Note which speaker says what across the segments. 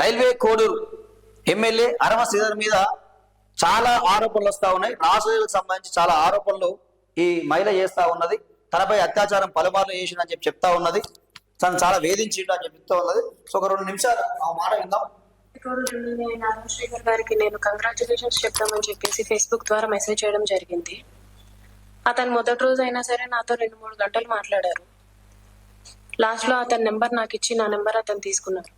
Speaker 1: Railway Koduru MLA అరవ శ్రీధర్ మీద చాలా ఆరోపణలు వస్తా ఉన్నాయి. రాష్ట్రాలకు సంబంధించి చాలా ఆరోపణలు ఈ మహిళ చేస్తా ఉన్నది. తనపై అత్యాచారం పలుమార్లు చేసిందని చెప్పి చెప్తా ఉన్నది. తను చాలా వేధించిండు అని చెప్తా ఉన్నది. సో ఒక 2 నిమిషాలు ఆ మాట విందాం.
Speaker 2: శ్రీధర్ గారికి నేను కంగ్రాచులేషన్స్ చెప్తామని చెప్పేసి ఫేస్బుక్ ద్వారా మెసేజ్ చేయడం జరిగింది. అతను మొదటి రోజు అయినా సరే నాతో 2-3 గంటలు మాట్లాడారు. లాస్ట్ లో అతని నెంబర్ నాకు ఇచ్చి నా నెంబర్ అతను తీసుకున్నారు.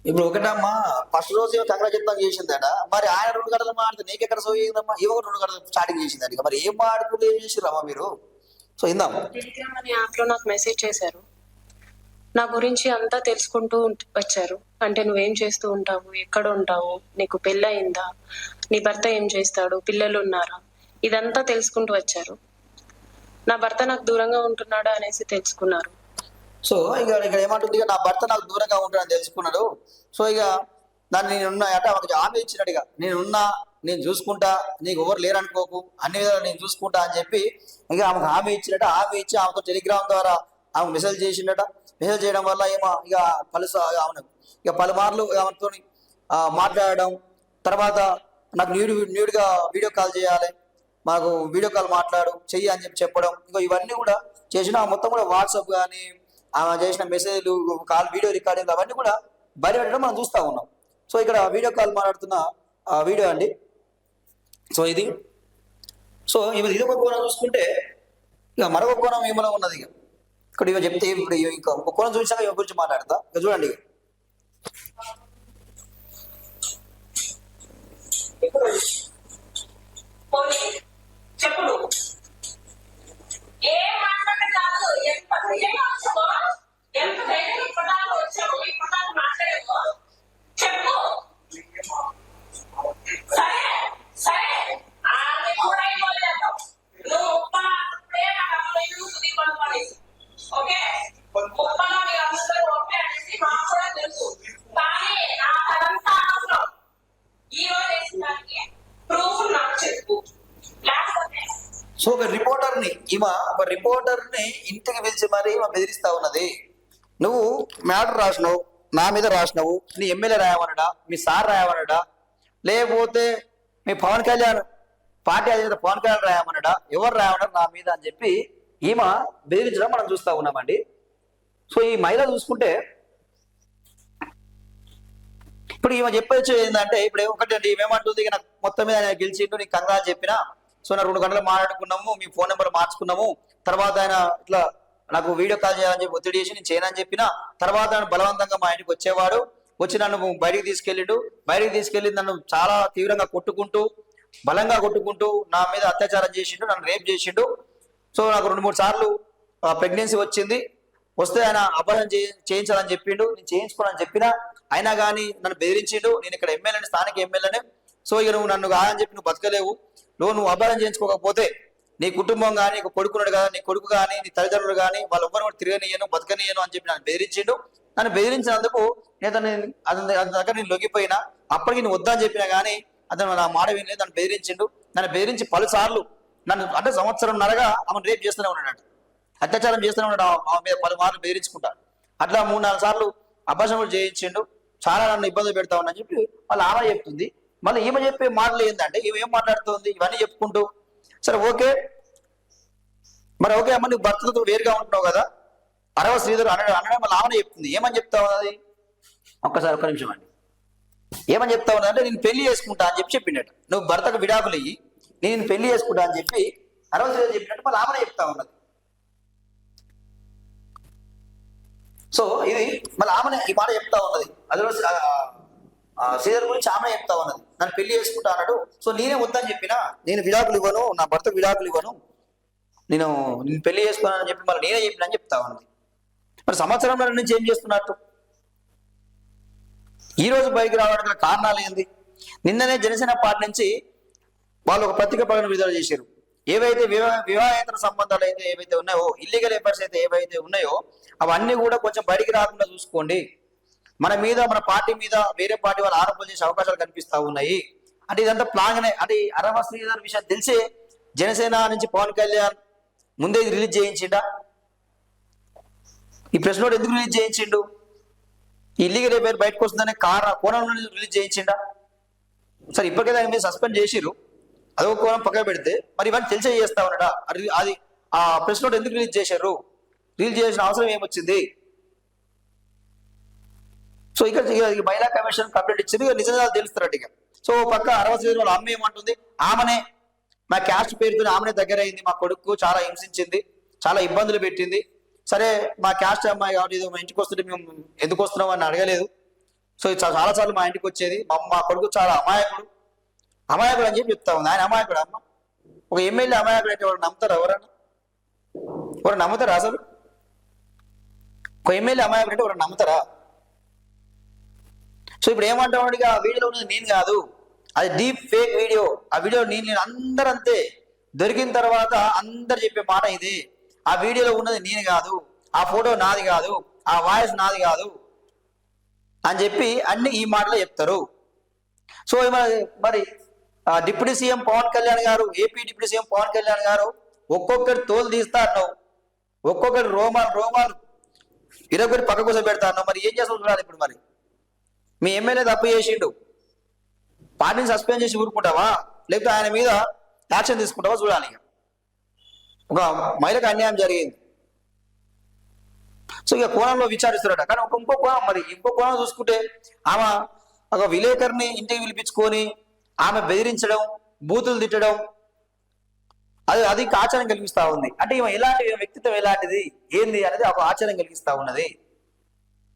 Speaker 1: ఇప్పుడు ఒకటమ్మా, ఫస్ట్ రోజు కంగ్రాచులేషన్ చేసిందట. మరి ఆయన 2 గంటలు మాట్లాడితే నీకెక్కడ సోయిందమ్మా? ఇవ్వ 2 గంటలు స్టార్టింగ్ చేసిందట. మరి ఏం మాట్లాడుకుంటే ఏం చేసిరమ్మా మీరు? సో ఇందాం.
Speaker 2: టెలిగ్రామ్ అనే యాప్ లో నాకు మెసేజ్ చేశారు. నా గురించి అంతా తెలుసుకుంటూ వచ్చారు. అంటే నువ్వేం చేస్తూ ఉంటావు, ఎక్కడ ఉంటావు, నీకు పెళ్ళయిందా, నీ భర్త ఏం చేస్తాడు, పిల్లలు ఉన్నారా, ఇదంతా తెలుసుకుంటూ వచ్చారు. నా భర్త నాకు దూరంగా ఉంటున్నాడు అనేసి తెలుసుకున్నారు.
Speaker 1: సో ఇక్కడ ఏమంటుంది, నా భర్త నాకు దూరంగా ఉంటాడని తెలుసుకున్నాడు. సో ఇక దాన్ని నేనున్నా అంటే ఆమెకు హామీ ఇచ్చినట్టుగా, నేను చూసుకుంటా, నీకు ఎవరు లేరనుకోకు, అన్ని విధాలు నేను చూసుకుంటా అని చెప్పి ఇక ఆమెకు హామీ ఇచ్చినట్ట. హామీ ఇచ్చి ఆమెతో టెలిగ్రామ్ ద్వారా ఆమె మెసేజ్ చేసిండట. మెసేజ్ చేయడం వల్ల ఏమో ఇక ఆమెను ఇక పలుమార్లు ఆమెతో మాట్లాడడం, తర్వాత నాకు న్యూడ్గా వీడియో కాల్ చేయాలి, మాకు వీడియో కాల్ చెయ్యి అని చెప్పడం, ఇంకా ఇవన్నీ కూడా చేసిన మొత్తం కూడా వాట్సాప్ కానీ ఆమె చేసిన మెసేజ్లు, కాల్ వీడియో రికార్డింగ్ అవన్నీ కూడా బయటపెట్టడం మనం చూస్తూ ఉన్నాం. సో ఇక్కడ వీడియో కాల్ మాట్లాడుతున్న వీడియో అండి. సో ఇది ఇది ఒక కోణం చూసుకుంటే, ఇక మరొక కోణం ఏమైనా ఉన్నది. ఇక్కడ ఇక చెప్తే ఇప్పుడు ఇంకా ఒక కోణం చూసాక ఇవ గురించి మాట్లాడతా. ఇక చూడండి. సో ఒక రిపోర్టర్ని ఇంటికి పిలిచి మరి బెదిరిస్తా ఉన్నది. నువ్వు మ్యాటర్ రాసినావు, నా మీద రాసినావు, నీ ఎమ్మెల్యే రాయమనడా, మీ సార్ రాయమనడా, లేకపోతే మీ పవన్ కళ్యాణ్ పార్టీ అధినేత పవన్ కళ్యాణ్ రాయమనడా, ఎవరు రాయమన్నారు నా మీద అని చెప్పి ఈమె బెదిరించడం మనం చూస్తూ ఉన్నామండి. సో ఈ మహిళ చూసుకుంటే ఇప్పుడు ఈమె చెప్పొచ్చు ఏంటంటే, ఇప్పుడు ఒకటి ఏమంటుంది, నాకు మొత్తం మీద ఆయన గెలిచిండు, నీకు కంగ్రాట్స్ చెప్పినా, సో నా 2 గంటలు మాట్లాడుకున్నాము, మీ ఫోన్ నెంబర్ మార్చుకున్నాము, తర్వాత ఆయన ఇట్లా నాకు వీడియో కాల్ చేయాలని చెప్పి ఒత్తిడి చేసి నేను చేయనని చెప్పినా, తర్వాత ఆయన బలవంతంగా మా ఇంటికి వచ్చేవాడు, వచ్చి నన్ను బయటికి తీసుకెళ్ళి నన్ను చాలా తీవ్రంగా బలంగా కొట్టుకుంటూ నా మీద అత్యాచారం చేసిండు, నన్ను రేప్ చేసిండు. సో నాకు 2-3 సార్లు ప్రెగ్నెన్సీ వచ్చింది, వస్తే ఆయన అబద్ధం చేయించాలని చెప్పిండు, నేను చేయించుకోనని చెప్పినా అయినా కానీ నన్ను బెదిరించిండు. నేను ఇక్కడ ఎమ్మెల్యేని, స్థానిక ఎమ్మెల్యేనే. సో ఇక నువ్వు నన్ను కాదని చెప్పి నువ్వు బతకలేవు, నువ్వు అభారం చేయించుకోకపోతే నీ కుటుంబం కానీ, నీకు కొడుకున్నాడు కదా, నీ కొడుకు కానీ, నీ తల్లిదండ్రులు కానీ వాళ్ళు ఎవ్వరు కూడా తిరగనియను, బతకనియను అని చెప్పి నన్ను బెదిరించిండు. నన్ను బెదిరించినందుకు అతని దగ్గర నేను లొంగిపోయినా, అప్పటికి నేను వద్దని చెప్పినా కానీ అతను నా మాట వినలేదు, నన్ను బెదిరించిండు. నన్ను బెదిరించి పలుసార్లు అంటే 1.5 సంవత్సరంన్నరగా ఆమెను రేపు చేస్తూనే ఉన్నాడు, అత్యాచారం చేస్తూనే ఉన్నాడు, ఆమె మీద పలుమార్లు బెదిరించుకుంటా. అట్లా 3-4 సార్లు అభాషణ కూడా చేయించిండు, చాలా నన్ను ఇబ్బంది పెడతా ఉన్నా అని చెప్పి వాళ్ళు ఆమె చెప్తుంది. మళ్ళీ ఈమె చెప్పే మాటలు ఏంటంటే, ఈమె ఏం మాట్లాడుతుంది ఇవన్నీ చెప్పుకుంటూ, సరే ఓకే అమ్మ నువ్వు భర్తతో వేరుగా ఉంటున్నావు కదా, అరవ శ్రీధర్ అనడం మళ్ళీ ఆమెనే చెప్తుంది. ఏమని చెప్తా ఉన్నది, ఒక్క నిమిషం అండి. ఏమని చెప్తా ఉన్నది అంటే, నేను పెళ్లి చేసుకుంటా అని చెప్పిండట. నువ్వు భర్తకు విడాకులు ఇయ్యి, నేను పెళ్లి చేసుకుంటా అని చెప్పి అరవ శ్రీధర్ చెప్పినట్టు మళ్ళీ ఆమెనే చెప్తా ఉన్నది. సో ఇది మళ్ళీ ఆమెనే ఈ మాట చెప్తా ఉన్నది. అందులో శ్రీధర్ గురించి ఆమె చెప్తా ఉన్నది, నన్ను పెళ్లి చేసుకుంటా అన్నాడు. సో నేనే వద్దని చెప్పినా, నేను విడాకులు ఇవ్వను, నా భర్తకు విడాకులు ఇవ్వను, నేను పెళ్లి చేసుకున్నానని చెప్పి మళ్ళీ నేనే చెప్పినా అని చెప్తా ఉన్నది. మరి సంవత్సరంలో నుంచి ఏం చేస్తున్నట్టు ఈ రోజు బయటకు రావడానికి కారణాలు ఏంది? నిన్ననే జనసేన పార్టీ నుంచి వాళ్ళు ఒక పత్రిక ప్రకటన విడుదల చేశారు. ఏవైతే వివాహేతర సంబంధాలు అయితే ఏవైతే ఉన్నాయో, ఇల్లీగల్ ఎఫైర్స్ అయితే ఏవైతే ఉన్నాయో అవన్నీ కూడా కొంచెం బయటికి రాకుండా చూసుకోండి. మన పార్టీ మీద వేరే పార్టీ వాళ్ళు ఆరోపణలు చేసే అవకాశాలు కనిపిస్తా ఉన్నాయి అంటే ఇదంతా ప్లాన్. అంటే అరవ శ్రీధర్ విషయం తెలిసే జనసేన నుంచి పవన్ కళ్యాణ్ ముందే రిలీజ్ చేయించిండా? ఈ ప్రెస్ నోట్ ఎందుకు రిలీజ్ చేయించిండు? ఇల్లీగల్ పేరు బయటకు వస్తుందనే కోణం నుండి రిలీజ్ చేయించిండా? సరే ఇప్పటికే దాని మీద సస్పెండ్ చేసిరు, అదొక కోణం పక్కన పెడితే మరి ఇవన్నీ తెలిసే చేస్తా ఉన్నాడా? అది ఆ ప్రెస్ నోట్ ఎందుకు రిలీజ్ చేశారు? రిలీజ్ చేసిన అవసరం ఏమొచ్చింది? సో ఇక్కడ మహిళా కమిషన్ కంప్లైంట్ ఇచ్చింది, ఇక నిజంగా తెలుస్తున్నట్టు ఇక. సో పక్క 60 వాళ్ళ అమ్మ ఏమంటుంది, ఆమెనే మా క్యాస్ట్ పేరుతో ఆమెనే దగ్గర అయింది, మా కొడుకు చాలా హింసించింది, చాలా ఇబ్బందులు పెట్టింది. సరే మా క్యాస్ట్ అమ్మాయి కాబట్టి మా ఇంటికి వస్తుంటే మేము ఎందుకు వస్తున్నాం అని అడగలేదు. సో చాలాసార్లు మా ఇంటికి వచ్చేది, మా కొడుకు చాలా అమాయకుడు అని చెప్పి చెప్తా ఉంది. ఆయన అమాయకుడు అమ్మ? ఒక ఎమ్మెల్యే అమాయకుడు అంటే ఎవరు నమ్ముతారా? ఎవరు నమ్ముతారా అసలు? ఒక ఎమ్మెల్యే అమాయకుడు అంటే ఎవరు నమ్ముతారా? సో ఇప్పుడు ఏమంటామండి, ఆ వీడియోలో ఉన్నది నేను కాదు, అది డీప్ ఫేక్ వీడియో. ఆ వీడియో నేను అందరూ అంతే, దొరికిన తర్వాత అందరు చెప్పే మాట ఇది, ఆ వీడియోలో ఉన్నది నేను కాదు, ఆ ఫోటో నాది కాదు, ఆ వాయిస్ నాది కాదు అని చెప్పి అన్ని ఈ మాటలో చెప్తారు. సో మరి డిప్యూటీ సీఎం పవన్ కళ్యాణ్ గారు, AP deputy CM Pawan Kalyan గారు ఒక్కొక్కటి తోలు తీస్తా అన్నావు, ఒక్కొక్కటి రోమాలు ఇరొకటి పక్క కోసం పెడతా అన్నావు. మరి ఏం చేస్తావు చూడాలి ఇప్పుడు. మరి మీ ఎమ్మెల్యే తప్పు చేసిండు, పార్టీని సస్పెండ్ చేసి ఊరుకుంటావా, లేకపోతే ఆయన మీద యాక్షన్ తీసుకుంటావా చూడాలి. ఒక మహిళకు అన్యాయం జరిగింది, సో ఇక కోణంలో విచారిస్తున్నారట. కానీ ఇంకో కోణం, మరి ఇంకో కోణం చూసుకుంటే ఆమె ఒక విలేకరిని ఇంటికి పిలిపించుకొని ఆమె బెదిరించడం, బూతులు తిట్టడం, అది ఆశ్చర్యం కలిగిస్తా ఉంది. అంటే ఈమె ఎలాంటి వ్యక్తిత్వం ఎలాంటిది ఏంది అనేది ఒక ఆశ్చర్యం కలిగిస్తా ఉన్నది.